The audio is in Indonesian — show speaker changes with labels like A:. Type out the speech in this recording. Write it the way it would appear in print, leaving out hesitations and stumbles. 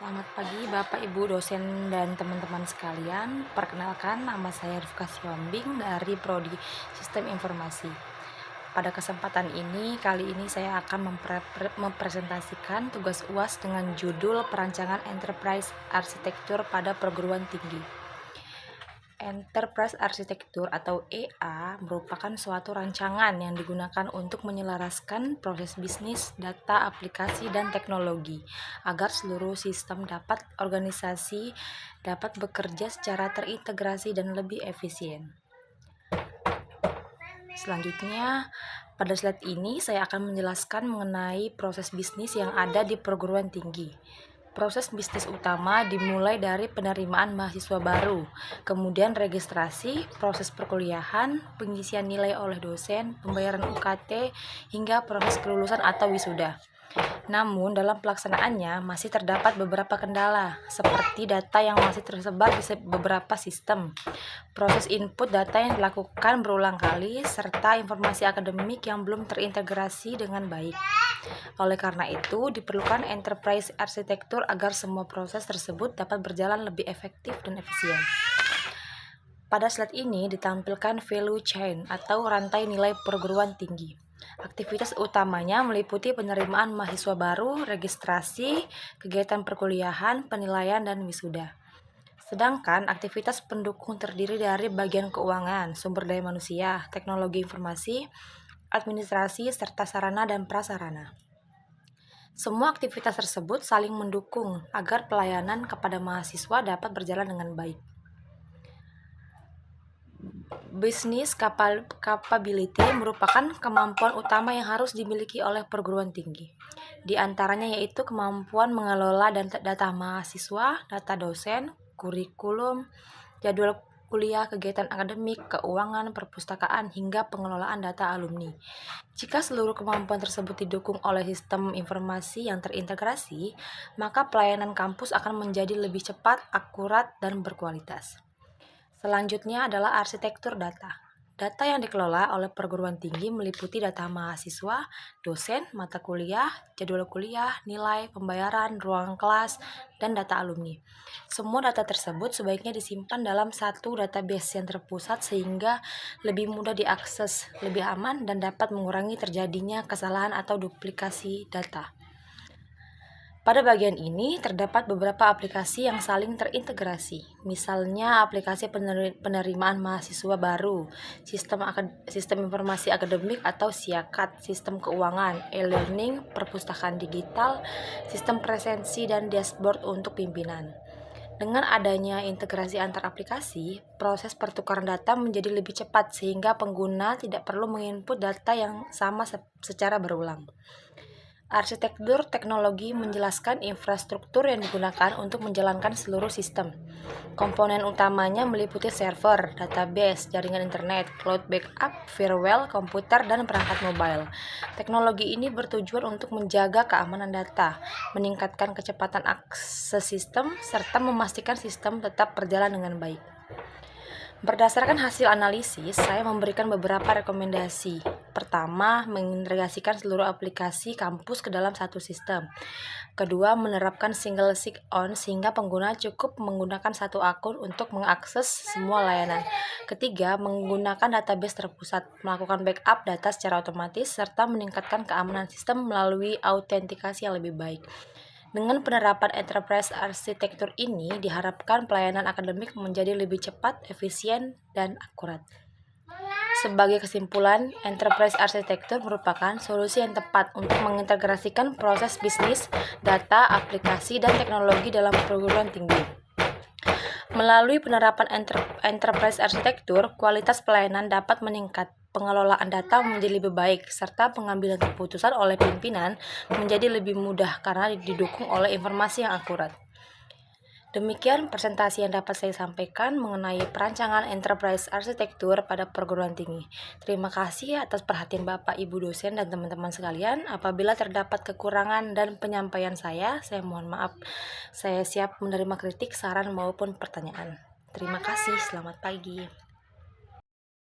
A: Selamat pagi Bapak, Ibu, dosen, dan teman-teman sekalian. Perkenalkan, nama saya Rifka Siombing dari Prodi Sistem Informasi. Pada kesempatan ini, kali ini saya akan mempresentasikan tugas UAS dengan judul Perancangan Enterprise Arsitektur pada Perguruan Tinggi. Enterprise Arsitektur atau EA merupakan suatu rancangan yang digunakan untuk menyelaraskan proses bisnis, data, aplikasi, dan teknologi agar seluruh sistem organisasi dapat bekerja secara terintegrasi dan lebih efisien. Selanjutnya, pada slide ini saya akan menjelaskan mengenai proses bisnis yang ada di perguruan tinggi. Proses bisnis utama dimulai dari penerimaan mahasiswa baru, kemudian registrasi, proses perkuliahan, pengisian nilai oleh dosen, pembayaran UKT, hingga proses kelulusan atau wisuda. Namun, dalam pelaksanaannya masih terdapat beberapa kendala, seperti data yang masih tersebar di beberapa sistem, proses input data yang dilakukan berulang kali, serta informasi akademik yang belum terintegrasi dengan baik. Oleh karena itu, diperlukan enterprise arsitektur agar semua proses tersebut dapat berjalan lebih efektif dan efisien. Pada slide ini ditampilkan value chain atau rantai nilai perguruan tinggi. Aktivitas utamanya meliputi penerimaan mahasiswa baru, registrasi, kegiatan perkuliahan, penilaian, dan wisuda. Sedangkan aktivitas pendukung terdiri dari bagian keuangan, sumber daya manusia, teknologi informasi, administrasi, serta sarana dan prasarana. Semua aktivitas tersebut saling mendukung agar pelayanan kepada mahasiswa dapat berjalan dengan baik. Business capability merupakan kemampuan utama yang harus dimiliki oleh perguruan tinggi. Di antaranya yaitu kemampuan mengelola data mahasiswa, data dosen, kurikulum, jadwal kuliah, kegiatan akademik, keuangan, perpustakaan, hingga pengelolaan data alumni. Jika seluruh kemampuan tersebut didukung oleh sistem informasi yang terintegrasi, maka pelayanan kampus akan menjadi lebih cepat, akurat, dan berkualitas. Selanjutnya adalah arsitektur data. Data yang dikelola oleh perguruan tinggi meliputi data mahasiswa, dosen, mata kuliah, jadwal kuliah, nilai, pembayaran, ruang kelas, dan data alumni. Semua data tersebut sebaiknya disimpan dalam satu database yang terpusat sehingga lebih mudah diakses, lebih aman, dan dapat mengurangi terjadinya kesalahan atau duplikasi data. Pada bagian ini terdapat beberapa aplikasi yang saling terintegrasi, misalnya aplikasi penerimaan mahasiswa baru, sistem informasi akademik atau SIAKAD, sistem keuangan, e-learning, perpustakaan digital, sistem presensi, dan dashboard untuk pimpinan. Dengan adanya integrasi antar aplikasi, proses pertukaran data menjadi lebih cepat sehingga pengguna tidak perlu menginput data yang sama secara berulang. Arsitektur teknologi menjelaskan infrastruktur yang digunakan untuk menjalankan seluruh sistem. Komponen utamanya meliputi server, database, jaringan internet, cloud backup, firewall, komputer, dan perangkat mobile. Teknologi ini bertujuan untuk menjaga keamanan data, meningkatkan kecepatan akses sistem, serta memastikan sistem tetap berjalan dengan baik. Berdasarkan hasil analisis, saya memberikan beberapa rekomendasi. Pertama, mengintegrasikan seluruh aplikasi kampus ke dalam satu sistem. Kedua, menerapkan single sign-on sehingga pengguna cukup menggunakan satu akun untuk mengakses semua layanan. Ketiga, menggunakan database terpusat, melakukan backup data secara otomatis, serta meningkatkan keamanan sistem melalui autentikasi yang lebih baik. Dengan penerapan enterprise arsitektur ini, diharapkan pelayanan akademik menjadi lebih cepat, efisien, dan akurat. Sebagai kesimpulan, enterprise arsitektur merupakan solusi yang tepat untuk mengintegrasikan proses bisnis, data, aplikasi, dan teknologi dalam perguruan tinggi. Melalui penerapan enterprise arsitektur, kualitas pelayanan dapat meningkat, pengelolaan data menjadi lebih baik, serta pengambilan keputusan oleh pimpinan menjadi lebih mudah karena didukung oleh informasi yang akurat. Demikian presentasi yang dapat saya sampaikan mengenai perancangan enterprise arsitektur pada perguruan tinggi. Terima kasih atas perhatian Bapak, Ibu dosen, dan teman-teman sekalian. Apabila terdapat kekurangan dan penyampaian saya mohon maaf. Saya siap menerima kritik, saran, maupun pertanyaan. Terima kasih, selamat pagi.